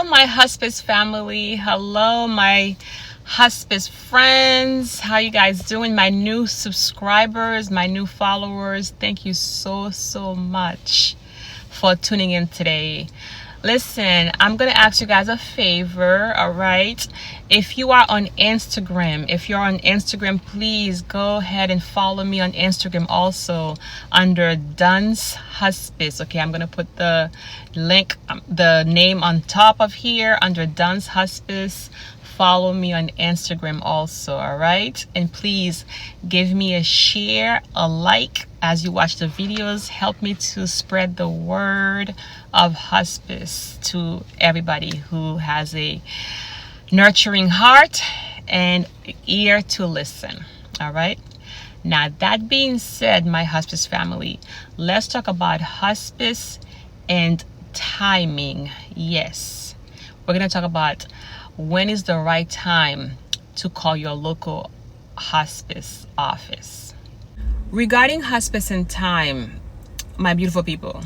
my hospice family. Hello, my hospice friends. How you guys doing? My new subscribers, my new followers. Thank you so much for tuning in today. Listen, I'm gonna ask you guys a favor. All right, if you're on Instagram, please go ahead and follow me on Instagram also under Dunshospice. Okay, I'm gonna put the link, the name on top of here under Dunshospice. Follow me on Instagram also, all right? And please give me a share, a like as you watch the videos. Help me to spread the word of hospice to everybody who has a nurturing heart and ear to listen, all right? Now, that being said, my hospice family, let's talk about hospice and timing. Yes, we're going to talk about when is the right time to call your local hospice office. Regarding hospice and time, my beautiful people,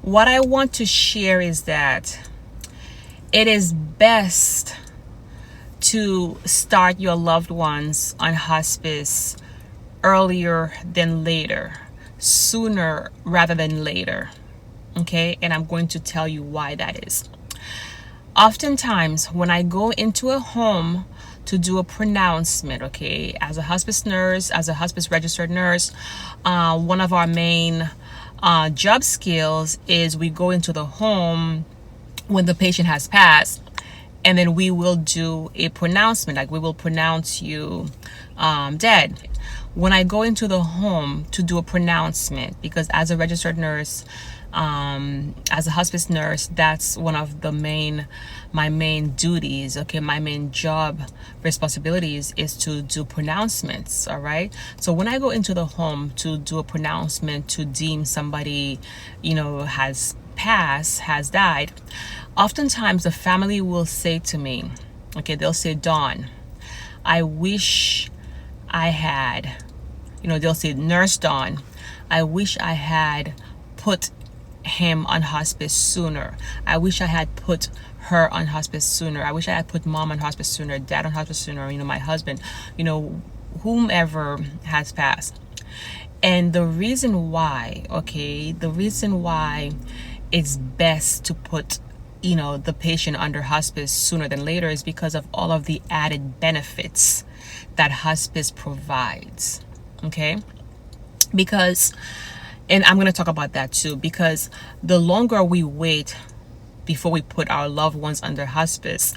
what I want to share is that it is best to start your loved ones on hospice earlier than later, sooner rather than later. Okay, and I'm going to tell you why that is. Oftentimes, when I go into a home to do a pronouncement, okay, as a hospice nurse, as a hospice registered nurse, one of our main job skills is we go into the home when the patient has passed, and then we will do a pronouncement, like we will pronounce you dead. When I go into the home to do a pronouncement, because as a registered nurse, as a hospice nurse, that's one of my main duties, okay, my main job responsibilities is to do pronouncements. All right, so when I go into the home to do a pronouncement to deem somebody, has passed, has died, oftentimes the family will say to me, okay, they'll say, Dawn, I wish I had, they'll say, Nurse Dawn, I wish I had put him on hospice sooner. I wish I had put her on hospice sooner. I wish I had put mom on hospice sooner, dad on hospice sooner, my husband, whomever has passed. And the reason why it's best to put the patient under hospice sooner than later is because of all of the added benefits that hospice provides. Okay, and I'm going to talk about that too, because the longer we wait before we put our loved ones under hospice,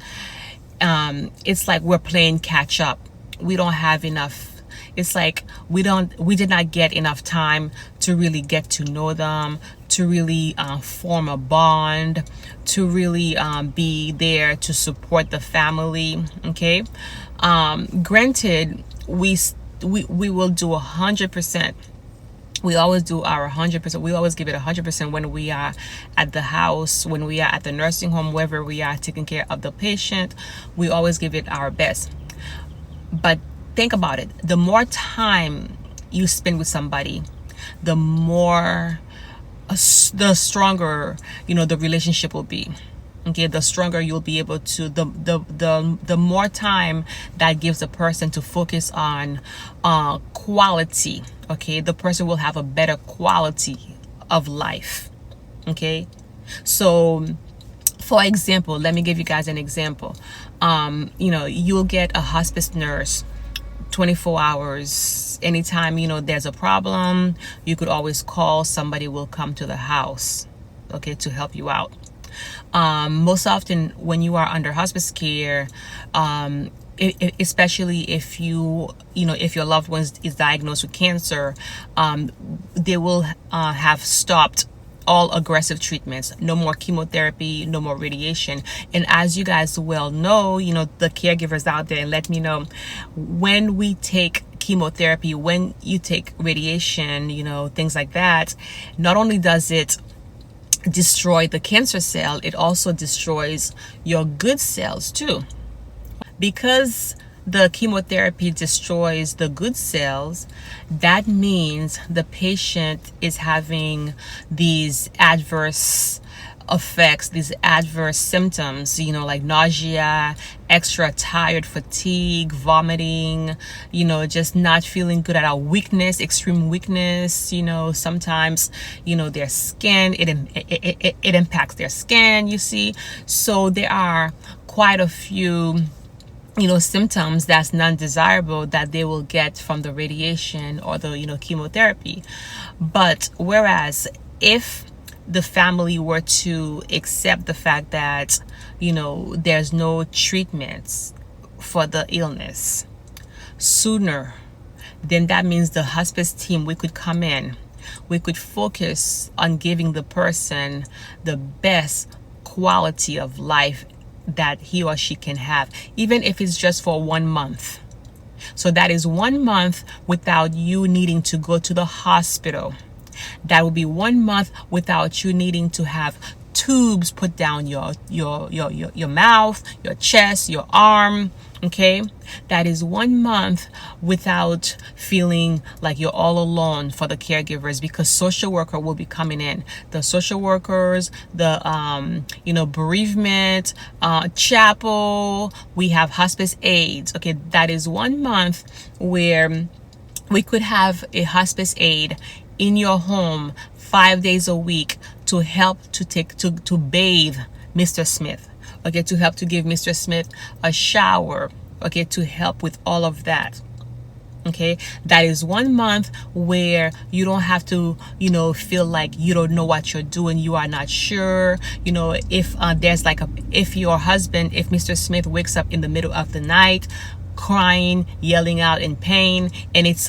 it's like we're playing catch up. We don't have enough. It's like we did not get enough time to really get to know them, to really form a bond, to really be there to support the family. Okay, granted, we will do 100%. We always do our 100%. We always give it 100% when we are at the house, when we are at the nursing home, wherever we are taking care of the patient. We always give it our best. But think about it. The more time you spend with somebody, the stronger, the relationship will be. Okay, the stronger you'll be able to, the more time that gives a person to focus on quality. Okay, the person will have a better quality of life. Okay, so for example, let me give you guys an example. You'll get a hospice nurse 24 hours. Anytime there's a problem, you could always call. Somebody will come to the house, okay, to help you out. Most often when you are under hospice care, especially if if your loved one is diagnosed with cancer, they will have stopped all aggressive treatments. No more chemotherapy, no more radiation. And as you guys well know, the caregivers out there, and let me know, when we take chemotherapy, when you take radiation, things like that, not only does it destroy the cancer cell, it also destroys your good cells too. Because the chemotherapy destroys the good cells, that means the patient is having these adverse effects, these adverse symptoms, like nausea, extra tired, fatigue, vomiting, just not feeling good at all, weakness, extreme weakness, sometimes, their skin, it impacts their skin, you see. So there are quite a few symptoms that's non-desirable that they will get from the radiation or the chemotherapy. But whereas if the family were to accept the fact that there's no treatments for the illness sooner, then that means the hospice team, we could come in, we could focus on giving the person the best quality of life that he or she can have, even if it's just for 1 month. So that is 1 month without you needing to go to the hospital. That will be 1 month without you needing to have tubes put down your mouth, your chest, your arm. Okay, that is 1 month without feeling like you're all alone for the caregivers, because social worker will be coming in. The social workers, the bereavement, chapel, we have hospice aides. Okay, that is 1 month where we could have a hospice aide in your home 5 days a week to help to bathe Mr. Smith. Okay, to help to give Mr. Smith a shower. Okay, to help with all of that. Okay, that is 1 month where you don't have to feel like you don't know what you're doing, you are not sure, if there's if your husband, if Mr. Smith wakes up in the middle of the night crying, yelling out in pain, and it's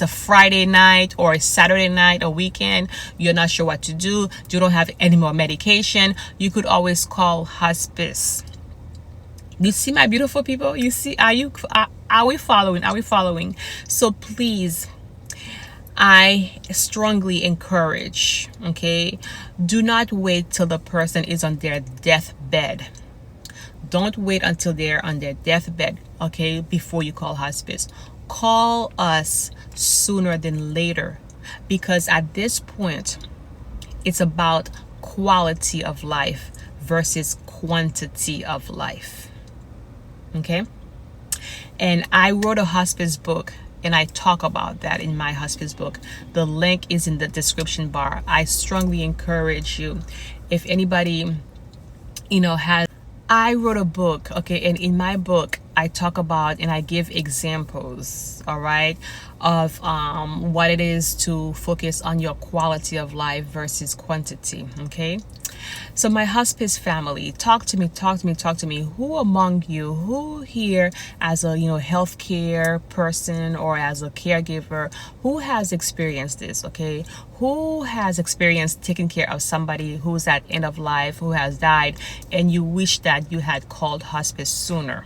a Friday night or a Saturday night or weekend, you're not sure what to do, you don't have any more medication, you could always call hospice. You see, my beautiful people, you see, are we following? So please, I strongly encourage, okay, do not wait till the person is on their deathbed. Don't wait until they're on their deathbed, okay, before you call hospice. Call us sooner than later, because at this point, it's about quality of life versus quantity of life, okay? And I wrote a hospice book, and I talk about that in my hospice book. The link is in the description bar. I strongly encourage you, if anybody, has... I wrote a book, okay, and in my book, I talk about and I give examples, all right, of what it is to focus on your quality of life versus quantity, okay? So my hospice family, talk to me. Who among you, who here as a healthcare person or as a caregiver, who has experienced this, okay? Who has experienced taking care of somebody who's at end of life, who has died, and you wish that you had called hospice sooner?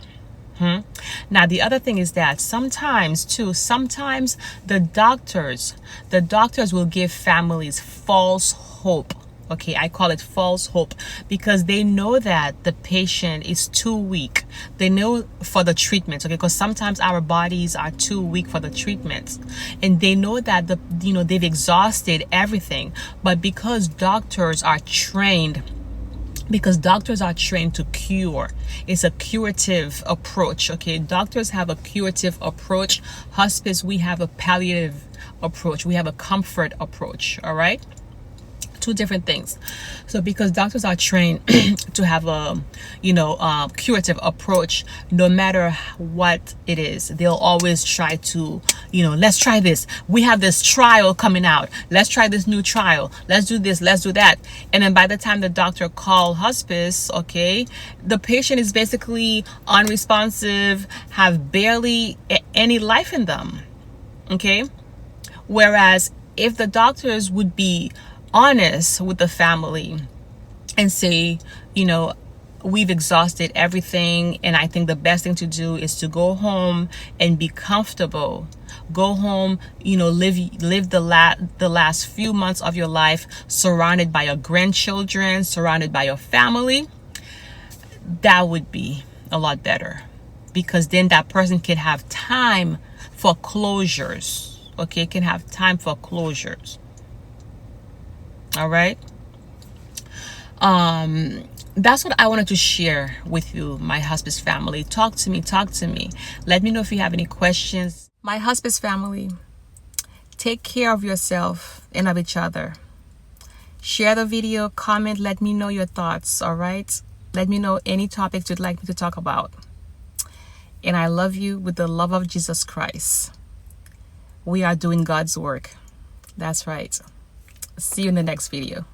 Now the other thing is that sometimes the doctors will give families false hope. Okay, I call it false hope, because they know that the patient is too weak. They know for the treatments, okay, because sometimes our bodies are too weak for the treatments, and they know that they've exhausted everything. But because doctors are trained to cure, it's a curative approach, okay? Doctors have a curative approach. Hospice, we have a palliative approach. We have a comfort approach, all right? Two different things. So because doctors are trained to have a curative approach, no matter what it is, they'll always try to let's try this, we have this trial coming out, let's try this new trial, let's do this, let's do that. And then by the time the doctor call hospice, okay, the patient is basically unresponsive, have barely any life in them, okay? Whereas if the doctors would be honest with the family and say, we've exhausted everything, and I think the best thing to do is to go home and be comfortable. Go home, live the last few months of your life surrounded by your grandchildren, surrounded by your family. That would be a lot better, because then that person can have time for closures, okay? Can have time for closures. All right. That's what I wanted to share with you, my hospice family. Talk to me. Let me know if you have any questions. My hospice family, take care of yourself and of each other. Share the video, comment, let me know your thoughts, all right? Let me know any topics you'd like me to talk about. And I love you with the love of Jesus Christ. We are doing God's work. That's right. See you in the next video.